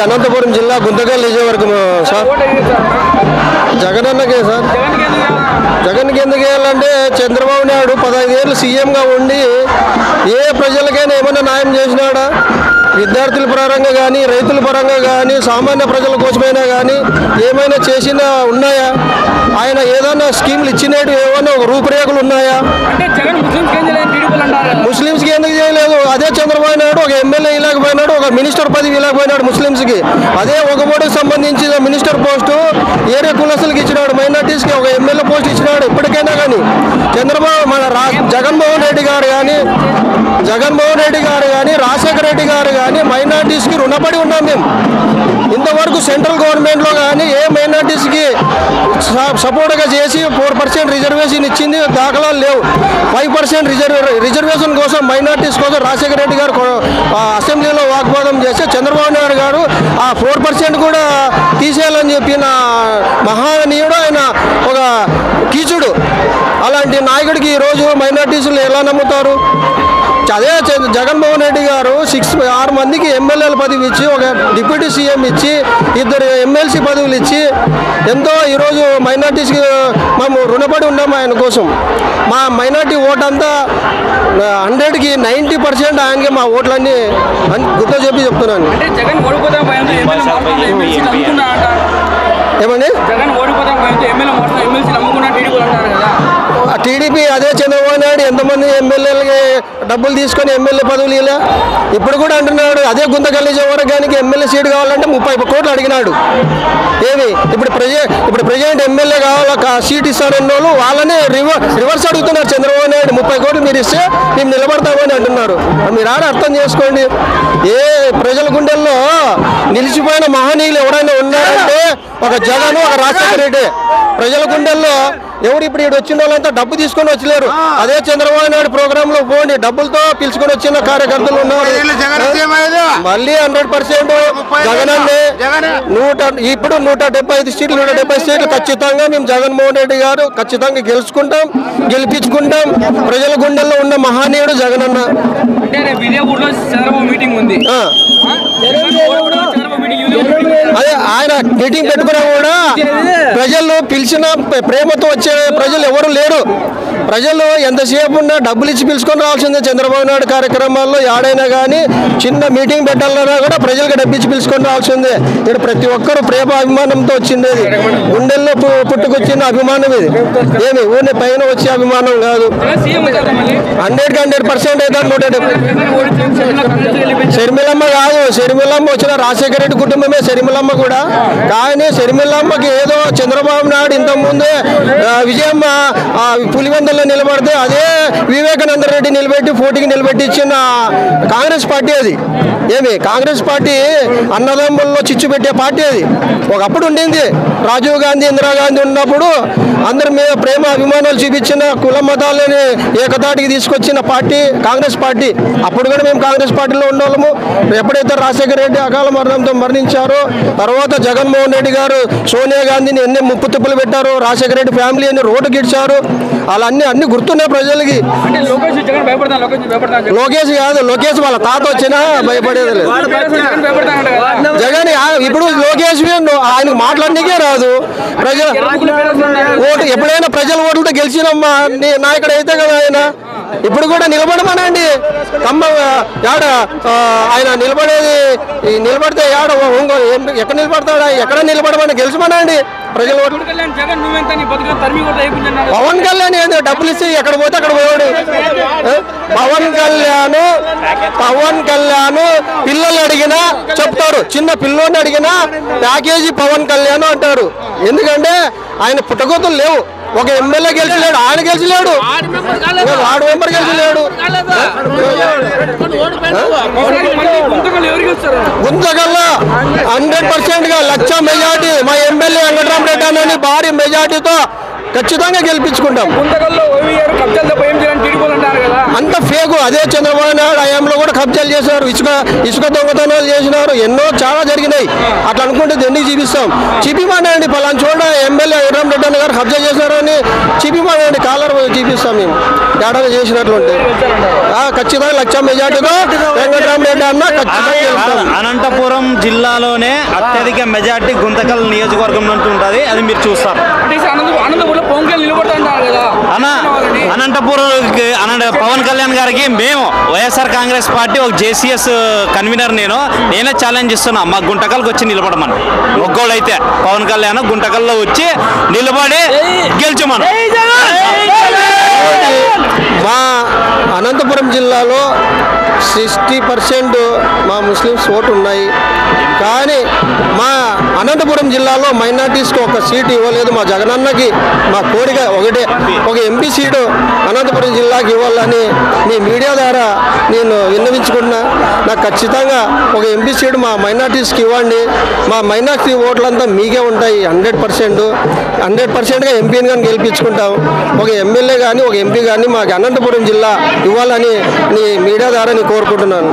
అనంతపురం జిల్లా గుంతకల్ నియోజకవర్గం sir. జగనన్నకే sir. జగన్కి ఎందుకు వేయాలంటే చంద్రబాబు నాయుడు 15 ఏళ్ళు సీఎంగా ఉండి ఏ ప్రజలకైనా ఏమైనా న్యాయం చేసినాడా? విద్యార్థుల పరంగా కానీ, రైతుల పరంగా కానీ, సామాన్య ప్రజల కోసమైనా కానీ ఏమైనా చేసినా ఉన్నాయా? ఆయన ఏదైనా స్కీమ్లు ఇచ్చినట్టు ఏమైనా ఒక రూపురేఖలు ఉన్నాయా? ముస్లింస్కి ఎందుకు చేయలేదు? అదే చంద్రబాబు నాయుడు ఒక ఎమ్మెల్యే ఇలాగపోయినాడు, ఒక మినిస్టర్ పదవి ఇలాగపోయినాడు ముస్లింస్కి. అదే ఒక బోర్డుకి సంబంధించిన మినిస్టర్ పోస్టు ఏరియా కులస్తులకి ఇచ్చినాడు, మైనార్టీస్కి ఒక ఎమ్మెల్యే పోస్ట్ ఇచ్చినాడు. ఇప్పటికైనా కానీ చంద్రబాబు మన జగన్మోహన్ రెడ్డి గారు కానీ రాజశేఖర రెడ్డి గారు కానీ మైనార్టీస్కి రుణపడి ఉన్నాం మేము. ఇంతవరకు సెంట్రల్ గవర్నమెంట్లో కానీ ఏ మైనార్టీస్కి సపోర్ట్గా చేసి 4% రిజర్వేషన్ ఇచ్చింది దాఖలాలు లేవు. 5% రిజర్వేషన్ కోసం మైనార్టీస్ కోసం రాజశేఖర రెడ్డి గారు అసెంబ్లీలో వాగ్వాదం చేస్తే చంద్రబాబు నాయుడు గారు ఆ 4% కూడా తీసేయాలని చెప్పిన మహానీయుడు ఆయన, ఒక కీచుడు. అలాంటి నాయకుడికి ఈరోజు మైనార్టీసులు ఎలా నమ్ముతారు? అదే జగన్మోహన్ రెడ్డి గారు 6 మందికి ఎమ్మెల్యేల పదవి ఇచ్చి, ఒక డిప్యూటీ సీఎం ఇచ్చి, 2 ఎమ్మెల్సీ పదవులు ఇచ్చి ఎంతో ఈరోజు మైనార్టీస్కి మేము రుణపడి ఉన్నాము ఆయన కోసం. మా మైనార్టీ ఓటు అంతా 100కి 90% ఆయనకి మా ఓట్లన్నీ గుర్తు చెప్పి చెప్తున్నాను. ఏమండి టీడీపీ అదే చంద్రబాబు నాయుడు ఎంతమంది ఎమ్మెల్యేలకి డబ్బులు తీసుకొని ఎమ్మెల్యే పదవులు ఇలా ఇప్పుడు కూడా అంటున్నాడు. అదే గుంతకల్ నియోజకవర్గానికి ఎమ్మెల్యే సీటు కావాలంటే 30 కోట్లు అడిగినాడు. ఏమి ఇప్పుడు ప్రెసిడెంట్ ఎమ్మెల్యే కావాలా సీట్ ఇస్తారన్న వాళ్ళు వాళ్ళని రివర్స్ అడుగుతున్నారు. చంద్రబాబు నాయుడు 30 కోట్లు మీరు ఇస్తే మేము నిలబడతామని అంటున్నారు. మీరు అర్థం చేసుకోండి. ఏ ప్రజల గుండెల్లో నిలిచిపోయిన మహనీయులు ఎవరైనా ఉన్నారంటే ఒక జగన్, ఒక రాజశేఖర రెడ్డి. ప్రజల గుండెల్లో ఎవరు ఇప్పుడు వచ్చిన వాళ్ళంతా డబ్బు తీసుకొని వచ్చలేరు. అదే చంద్రబాబు నాయుడు ప్రోగ్రామ్ లో పోండి, డబ్బులతో పిలుచుకొని వచ్చిన కార్యకర్తలు ఉన్నారు. మళ్ళీ 100% జగనన్నే. ఇప్పుడు 175 సీట్లు 170 సీట్లు ఖచ్చితంగా మేము జగన్మోహన్ రెడ్డి గారు ఖచ్చితంగా గెలిపించుకుంటాం. ప్రజల గుండెల్లో ఉన్న మహానీయుడు జగనన్న. అదే ఆయన మీటింగ్ పెట్టుకున్నా కూడా ప్రజలు పిలిచిన ప్రేమతో వచ్చే ప్రజలు ఎవరు లేరు. ప్రజలు ఎంతసేపు ఉన్నా డబ్బులు ఇచ్చి పిలుచుకొని రావాల్సిందే. చంద్రబాబు నాయుడు కార్యక్రమాల్లో ఆడైనా కానీ చిన్న మీటింగ్ పెట్టాలన్నా కూడా ప్రజలకు డబ్బు ఇచ్చి పిలుచుకొని రావాల్సిందే. ఇక్కడ ప్రతి ఒక్కరు ప్రేమ అభిమానంతో వచ్చింది. గుండెల్లో పుట్టుకొచ్చిన అభిమానం ఇది. ఏమి ఊరిని పైన వచ్చే అభిమానం కాదు. 100% అయితే 170. షర్మిలమ్మ కాదు, షర్మిలమ్మ వచ్చిన రాజశేఖర రెడ్డి కుటుంబమే షర్మిలమ్మ కూడా. కానీ షర్మిలమ్మకి ఏదో చంద్రబాబు నాయుడు ఇంతకుముందే విజయమ్మ పులివెందుల్లో నిలబడితే అదే వివేకానంద రెడ్డి నిలబెట్టి పోటీకి నిలబెట్టి ఇచ్చిన కాంగ్రెస్ పార్టీ అది. ఏమి కాంగ్రెస్ పార్టీ అన్నదమ్ముల్లో చిచ్చు పెట్టే పార్టీ అది. ఒకప్పుడు ఉండింది. రాజీవ్ గాంధీ, ఇందిరాగాంధీ ఉన్నప్పుడు అందరి మీద ప్రేమ అభిమానాలు చూపించిన, కుల మతాలని ఏకతాటికి తీసుకొచ్చిన పార్టీ కాంగ్రెస్ పార్టీ. అప్పుడు కూడా మేము కాంగ్రెస్ పార్టీలో ఉండేవాళ్ళము. ఎప్పుడైతే రాజశేఖర రెడ్డి అకాల మరణంతో మరణించారో తర్వాత జగన్మోహన్ రెడ్డి గారు సోనియా గాంధీని ఎన్ని ముప్పు తిప్పులు పెట్టారు, రాజశేఖర రెడ్డి ఫ్యామిలీ రోడ్డు గిడ్చారు. అలా అన్ని గుర్తున్నాయి ప్రజలకి. లోకేష్ కాదు, లోకేష్ వాళ్ళ తాత వచ్చినా భయపడేది లేదు. జగన్ ఇప్పుడు లోకేష్ ఆయనకు మాట్లాడనికే రాదు. ప్రజల ఓటు ఎప్పుడైనా ప్రజల ఓట్లతో గెలిచిన నాయకుడు అయితే కదా ఆయన. ఇప్పుడు కూడా నిలబడమనండి. ఆయన నిలబడితే ఎక్కడ నిలబడతాడా? ఎక్కడ నిలబడమని గెలిచమనండి ప్రజల ఓట్లు. పవన్ కళ్యాణ్ ఏంది డబ్బులు ఇస్తే ఎక్కడ పోతే అక్కడ పోయాడు. పవన్ కళ్యాణ్ పిల్లలు అడిగినా చెప్తారు. చిన్న పిల్లోని అడిగినా ప్యాకేజీ పవన్ కళ్యాణ్ అంటారు. ఎందుకంటే ఆయన పుట్టగొత్తులు లేవు. ఒక ఎమ్మెల్యే గెలిచలేడు, ఆయన గెలిచలేడు, వార్డు మెంబర్ గెలిచలేడు. గుంతకల్లో 100%గా 1,00,000 మెజార్టీ మా ఎమ్మెల్యే వెంకటరామరెడ్డి అన్నని భారీ మెజార్టీతో ఖచ్చితంగా గెలిపించుకుంటాం. అంత ఫేకు. అదే చంద్రబాబు నాయుడు హయాంలో కూడా కబ్జాలు చేశారు, ఇసుక దొంగతనాలు చేసినారు, ఎన్నో చాలా జరిగినాయి. అట్లా అనుకుంటే ఎందుకు చూపిస్తాం? చూపిమానండి. పలానా చోట ఎమ్మెల్యే వెంకటరామరెడ్డి అన్న గారు కబ్జా చేశారని చూపిమానండి. కాలర్ చూపిస్తాం మేము ఏడాది చేసినట్లుంటే. ఖచ్చితంగా 1,00,000 మెజార్టీతో వెంకటరామరెడ్డి అన్న ఖచ్చితంగా. అనంతపురం జిల్లాలోనే అత్యధిక మెజార్టీ గుంతకల్ నియోజకవర్గం నుండి ఉంటుంది. అది మీరు చూస్తారు. అనంతపురం పవన్ కళ్యాణ్ గారికి మేము వైఎస్ఆర్ కాంగ్రెస్ పార్టీ ఒక జేసీఎస్ కన్వీనర్ నేనే ఛాలెంజ్ ఇస్తున్నా. మా గుంటకల్కి వచ్చి నిలబడమని ఒక్కోళ్ళైతే పవన్ కళ్యాణ్ గుంటకల్లో వచ్చి నిలబడి గెలిచమని. మా అనంతపురం జిల్లాలో 60% మా ముస్లిమ్స్ ఓటు ఉన్నాయి. కానీ మా అనంతపురం జిల్లాలో మైనార్టీస్కి ఒక సీటు ఇవ్వలేదు. మా జగనన్నకి మా కోరిక ఒకటే, ఒక ఎంపీ సీటు అనంతపురం జిల్లాకి ఇవ్వాలని మీ మీడియా ద్వారా నేను విన్నవించుకుంటున్నా. నాకు ఖచ్చితంగా ఒక ఎంపీ సీటు మా మైనార్టీస్కి ఇవ్వండి. మా మైనార్టీ ఓట్లంతా మీకే ఉంటాయి. 100%గా ఎంపీని కానీ గెలిపించుకుంటాం. ఒక ఎమ్మెల్యే కానీ ఒక ఎంపీ కానీ మాకు అనంతపురం జిల్లా ఇవ్వాలని నీ మీడియా ద్వారా నేను కోరుకుంటున్నాను.